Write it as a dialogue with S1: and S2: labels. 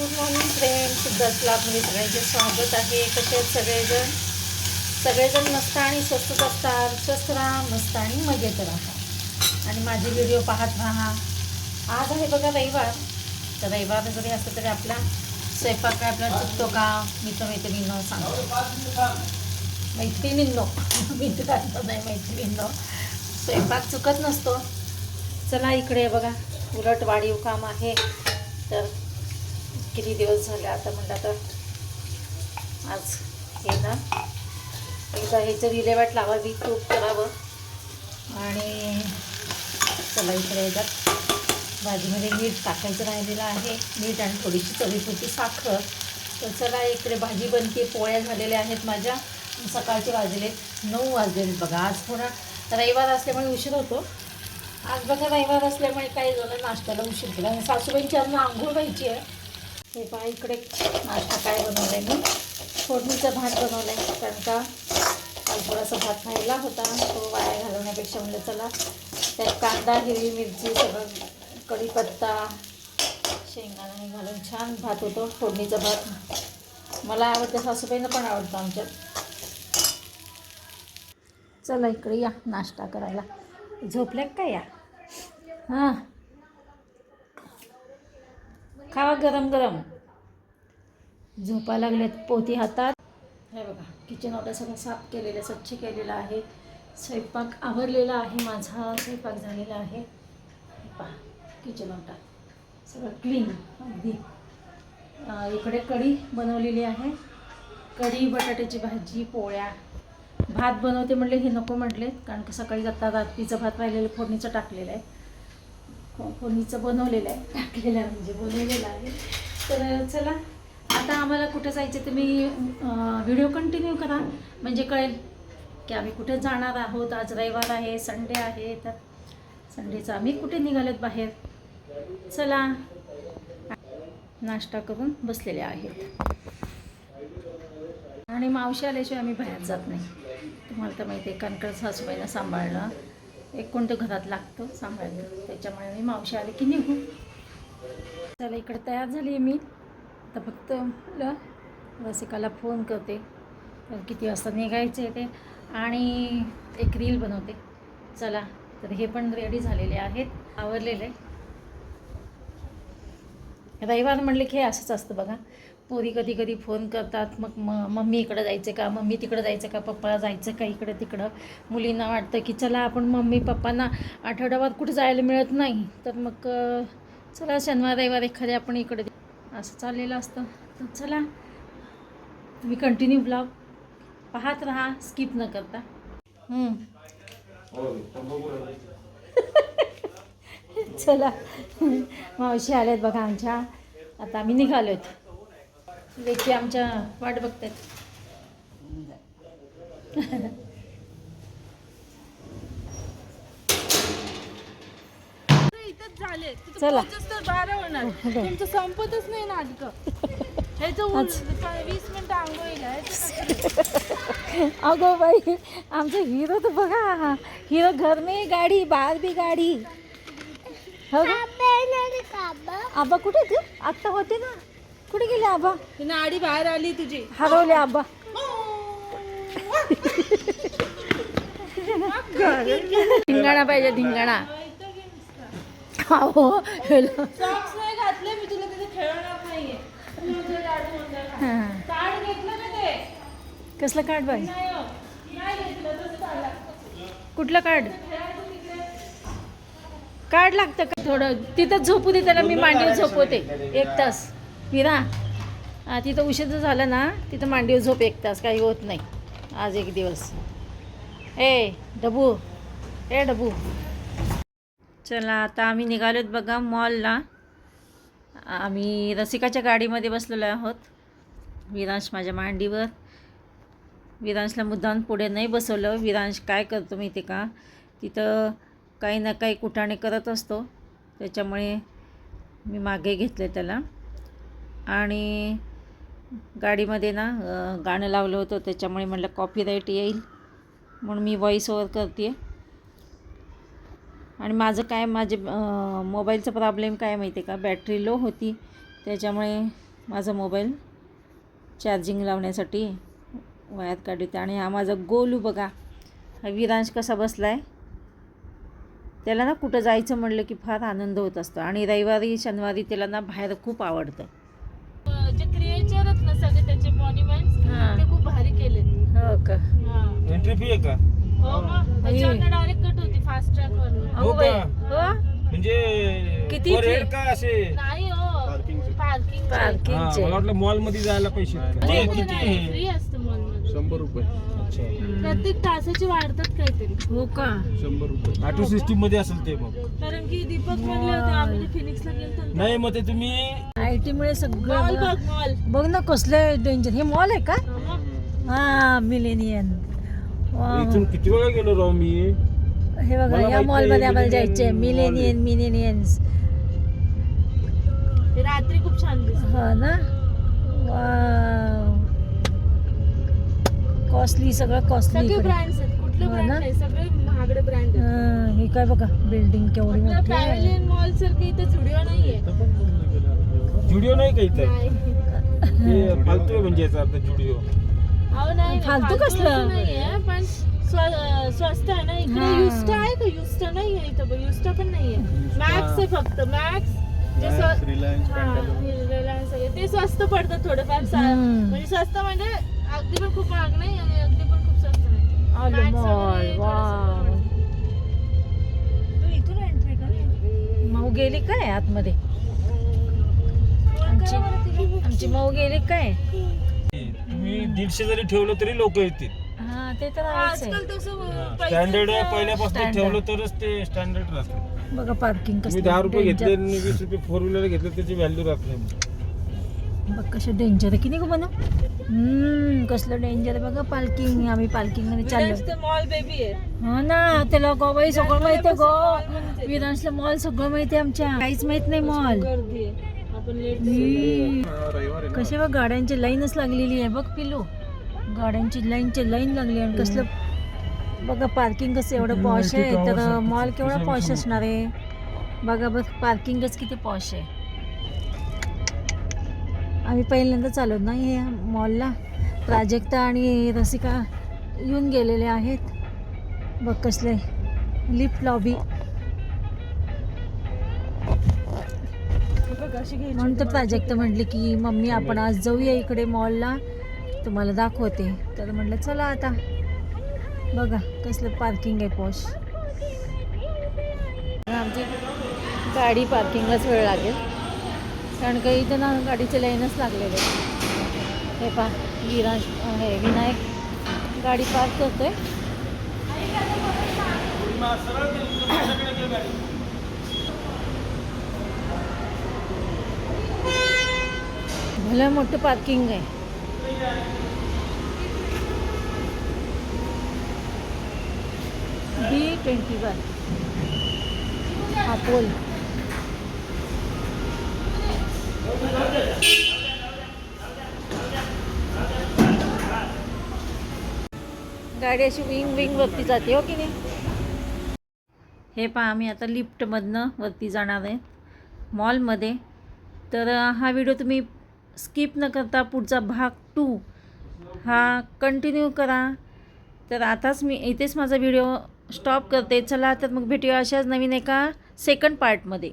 S1: Good morning friend, Siddharth ब्लॉगमध्ये सगळ्यांचे स्वागत आहे. कसे आहेत सगळेजण मस्त आणि स्वस्तच असतात. स्वस्थ राहा, मस्त आणि मजेत राहा आणि माझे व्हिडिओ पाहत राहा. आज आहे बघा रविवार. तर रविवार जरी असतं तरी आपला स्वयंपाक काय आपल्याला चुकतो का? मित्रमैत्रिणींनो सांगतो, मैत्रिणींनो मित्रांचं नाही, मैत्रिणींनो स्वयंपाक चुकत नसतो. चला इकडे बघा, उलट वाढीव काम आहे. तर किती दिवस झाले आता म्हणलं तर आज हे ना एकदा ह्याचं विल्हेवाट लावावी, तूप करावं. आणि चला इकडे येतात भाजीमध्ये मीठ टाकायचं राहिलेलं आहे, मीठ आणि थोडीशी चवीपुरती साखर. तर चला इकडे भाजी बनते. पोळ्या झालेल्या आहेत माझ्या. सकाळचे वाजले 9 वाजलेले बघा. आज थोडा रविवार असल्यामुळे उशीर होतो. आज बघा रविवार असल्यामुळे काही जण नाश्त्याला उशीर केला. आणि सासूबाईंची अजून आंघोळ व्हायची आहे. हे पहा इकडे नाश्ता काय बनवला आहे मी. फोडणीचा भात बनवला आहे, कारण का काल थोडासा भात राहिला होता, तो वाया घालवण्यापेक्षा म्हणलं चला त्यात कांदा, हिरवी मिरची, सगळं कढीपत्ता, शेंगदाणे घालून छान भात होतो. फोडणीचा भात मला आवडतं, सासूबाईंना पण आवडतं आमच्यात. चला इकडे या नाश्ता करायला. झोपल्या काय या? हां, खावा गरम गरम. झोपा लागल्यात पोती हातात. हे बघा किचन ऑर्डर सगळं साफ केलेलं, स्वच्छ केलेलं आहे. स्वयंपाक आवरलेला आहे, माझा स्वयंपाक झालेला आहे. हे पहा किचन ऑर्डर सगळं क्लीन अगदी. इकडे कढी बनवलेली आहे. कढी, बटाट्याची भाजी, पोळ्या. भात बनवते म्हणले, हे नको म्हटले, कारण की सकाळी जाता रात्रीचं भात राहिलेलं फोडणीचं टाकलेलं आहे. फोडणीचं बनवलेलं आहे, टाकलेलं आहे म्हणजे बनवलेलं आहे. तर चला आता आम्हाला कुठं जायचं तर मी व्हिडिओ कंटिन्यू करा, म्हणजे कळेल की आम्ही कुठे जाणार आहोत. आज रविवार आहे, संडे आहे. तर संडेचं आम्ही कुठे निघालोत बाहेर. चला नाश्ता करून बसलेले आहेत. आणि मावशी आल्याशिवाय आम्ही बाहेर जात नाही. तुम्हाला तर माहिती आहे, कारण सासूबाईला सांभाळणं एक कोणतं घरात लागतं सांभाळणं, त्याच्यामुळे मी मावशी आले की निघू. चला इकडे तयार झाली आहे मी. आता फक्त रसिकाला फोन करते, तर किती वाजता निघायचे ते, आणि एक रील बनवते. चला तर हे पण रेडी झालेले आहेत, आवरलेले. रविवार म्हणले की हे असंच असतं बघा. पोरी कधी कधी फोन करतात, मग मम्मी इकडं जायचं का, मम्मी तिकडं जायचं का, पप्पा जायचं का इकडं तिकडं. मुलींना वाटतं की चला आपण मम्मी पप्पांना आठवड्याभर कुठे जायला मिळत नाही, तर मग चला शनिवार रविवार एखाद्या आपण इकडे, असं चाललेलं असतं. तर चला तुम्ही कंटिन्यू ब्लॉग पाहत राहा, स्किप न करता. चला मावशी आल्यात बघा आमच्या. आता आम्ही निघालोत. लेकी आमच्या वाट बघतात. चला
S2: तुमचं संपतच नाही नाटक. 20 मिनिटं आंघोळीला.
S1: अगो बाई, आमचं हिरो तर बघा, हिरो घर में गाडी, बाहेर भी गाडी. हो आबा कुठे तू? आत्ता होते ना, कुठे गेले आबा?
S2: आडी बाहेर आली तुझी,
S1: हरवले आबा. धिंगाणा पाहिजे, धिंगाणा. हो
S2: सॉक्स नाही घातले मी, तुला तिथे खेळणार नाहीये. कार्ड घेतलं का ते?
S1: कसलं कार्ड बाई?
S2: नाही घेतलं तर
S1: कुठलं कार्ड? कार्ड लागतं का? थोडं तिथं झोपू दे त्याला, मी मांडीवर झोपवते 1 तास. विरा तिथं उशीर झालं ना, तिथं मांडीवर झोप 1 तास, काही होत नाही आज एक दिवस. डबू, डबू. चला आता आम्ही निघालोत बघा मॉलला. आम्ही रसिकाच्या गाडीमध्ये बसलेलो आहोत. विरांश माझ्या मांडीवर. विरांशला मुद्दाम पुढे नाही बसवलं. विरांश काय करतो माहिती का, तिथं काही ना काही कुटाणे करत असतो, त्याच्यामुळे मी मागे घेतले त्याला. आणि गाडीमध्ये ना गाणं लावलं होतं, त्याच्यामुळे म्हटलं कॉपीराईट येईल म्हणून मी व्हॉईस ओव्हर करते आहे. आणि माझे मोबाईलचा प्रॉब्लेम काय माहिती आहे का, बॅटरी लो होती, त्याच्यामुळे माझा मोबाईल चार्जिंग लावण्यासाठी वायर काढते. आणि हा माझा गोलू बघा, हा विरांश कसा बसला आहे. त्याला ना कुठं जायचं म्हणलं की फार आनंद होत असतो. आणि रविवारी शनिवारी त्याला ना बाहेर खूप आवडतं.
S2: जे क्रिएचर आहेत ना सगळे त्याचे मॉन्युमेंट्स
S1: हा.
S2: ते खूप भारी केले.
S1: हो का?
S3: एंट्री फी आहे का?
S2: हो मग त्याच्यावर डायरेक्ट कट होती फास्ट ट्रॅक वर.
S1: हो बाई.
S3: का?
S1: हो
S3: म्हणजे
S1: किती
S3: per
S1: fee?
S3: head का असे?
S2: नाही हो पार्किंग
S3: हा,
S1: पार्किंगचे.
S3: मला वाटलं मॉल मध्ये जायला पैसे आहेत का? किती आहे?
S2: फ्री असतं मॉल मध्ये.
S4: 100 रुपये.
S3: अच्छा.
S2: प्रत्येक तासाचे वाढतात काहीतरी.
S1: हो का?
S4: 100 रुपये.
S3: ऑटो सिस्टीम मध्ये असेल ते मग.
S2: कारण की दीपक म्हणले होते आम्ही फिनिक्सला गेलो होतो.
S3: नाही मग ते तुम्ही
S1: IT मुळे
S2: मॉल
S1: सगळं
S2: बघ मॉल.
S1: बघ ना कसलं डेंजर. हे मॉल आहे का? हा मिलेनियन.
S3: इथून किती वेळा गेलो राव मी.
S1: हे बघा
S3: मला
S1: या
S3: माहिती
S1: मॉल मध्ये
S3: आहे,
S1: आम्हाला जायचंय.
S3: मिलेनियन
S1: मिलेनियन्स.
S2: ते रात्री खूप छान दिसत.
S1: हो ना. कॉस्टली, सगळं कॉस्टली
S2: सगळे
S1: इकडे.
S2: ब्रँड्स आहेत. कुठले
S1: हो
S2: ब्रँड
S1: ना?
S2: नाही सगळे महागडे ब्रँड आहेत.
S1: हे काय बघा बिल्डिंग केवढी
S2: आपलं
S1: मोठी आहे.
S2: पॅव्हलियन मॉल सारखं इथे स्टुडिओ नाहीये.
S3: जुडिओ नाही का इथं?
S2: नाही.
S3: ते फालतू आहे म्हणजे याचा अर्थ जुडिओ.
S2: अहो नाही
S1: फालतू कसलं?
S2: असं नाहीये पण स्वस्त आहे ना इकडे.
S1: हा.
S2: युस्टा आहे का? युस्टा नाहीये इथं बघ. युस्टा पण नाहीये. मॅक्स आहे फक्त. मॅक्स जे
S4: Max, Reliance,
S2: हा,
S4: Pantaloons.
S2: Reliance आहे. ते स्वस्त पडतात थोडेफार. म्हणजे स्वस्त म्हणजे अगदी पण खूप महाग नाही आणि अगदी पण खूप स्वस्त नाही.
S1: आलो
S2: Max
S1: मॉल.
S2: वगैरे
S1: वाव.
S2: थोडंसं पडतं. तू इथून एंट्री कर.
S1: माऊ गेली काय आतमध्ये?
S2: फोन करा बरं तिला.
S1: आमची माऊ गेली काय?
S3: तुम्ही 150 जरी ठेवलं तरी लोक येतील.
S1: हा ते तर आहेच आहे.
S2: आजकाल तसं
S3: स्टँडर्ड
S2: पैशाचं-
S3: पहिल्यापासून
S1: Standard.
S3: ठेवलं तरच ते स्टँडर्ड राहतं.
S1: बघा पार्किंग
S3: तुम्ही
S1: कसं
S3: 10 रुपये घेतले
S1: डेंजर.
S3: आणि 20 रुपये 4 व्हीलर घेतले त्याची व्हॅल्यू राहत नाही.
S1: बघ कसं डेंजर आहे की नाही गं म्हणा. कसलं डेंजर आहे बघा पार्किंग. आम्ही पार्किंग मध्ये चाललो.
S2: विरांश ते मॉल बेबी आहे.
S1: हो ना. त्याला गोबाई सगळं माहिती आहे
S2: mall मध्येच
S1: गो.
S2: आहे.
S1: विरांशला मॉल सगळं माहिती आहे आमच्या. काहीच माहित नाही मॉल.
S2: गर्दी आहे. आपण लेट
S4: रविवार आहे ना.
S1: कसे बघ गाड्यांची लाईनच लागलेली आहे बघ पिलू. गाड्यांची लाईन लागली. आणि कसलं बघा पार्किंग कसं एवढं पॉश आहे. तर मॉल केवढा पॉश असणार आहे बघा. बघ पार्किंगच किती पॉश आहे. आम्ही पहिल्यांदा चालवत नाही हे मॉलला. प्राजक्ता आणि रसिका येऊन गेलेले आहेत. बघ कसले लिफ्ट लॉबी. म्हणून तर प्राजक्ता म्हटली की मम्मी आपण आज जाऊया इकडे मॉलला, तुम्हाला दाखवते. तर म्हटलं चला आता. बघा कसलं पार्किंग आहे पॉश. आमची गाडी पार्किंगलाच वेळ लागेल कारण का इथं ना गाडीचे लाईनच लागलेले आहे. हे पहा विनायक गाडी पार्क करतोय. भलं मोठं पार्किंग आहे. B21 हा पोल. गाडी अशी विंग वरती जाते हो की नाही. हे पहा आम्ही आता लिफ्टमधनं वरती जाणार आहे मॉलमध्ये. तर हा व्हिडिओ तुम्ही स्किप न करता पुढचा भाग 2 हा कंटिन्यू करा. तर आताच मी इथेच माझा व्हिडिओ स्टॉप करते. चला तर मग भेटूया अशाच नवीन एका सेकंड पार्टमध्ये.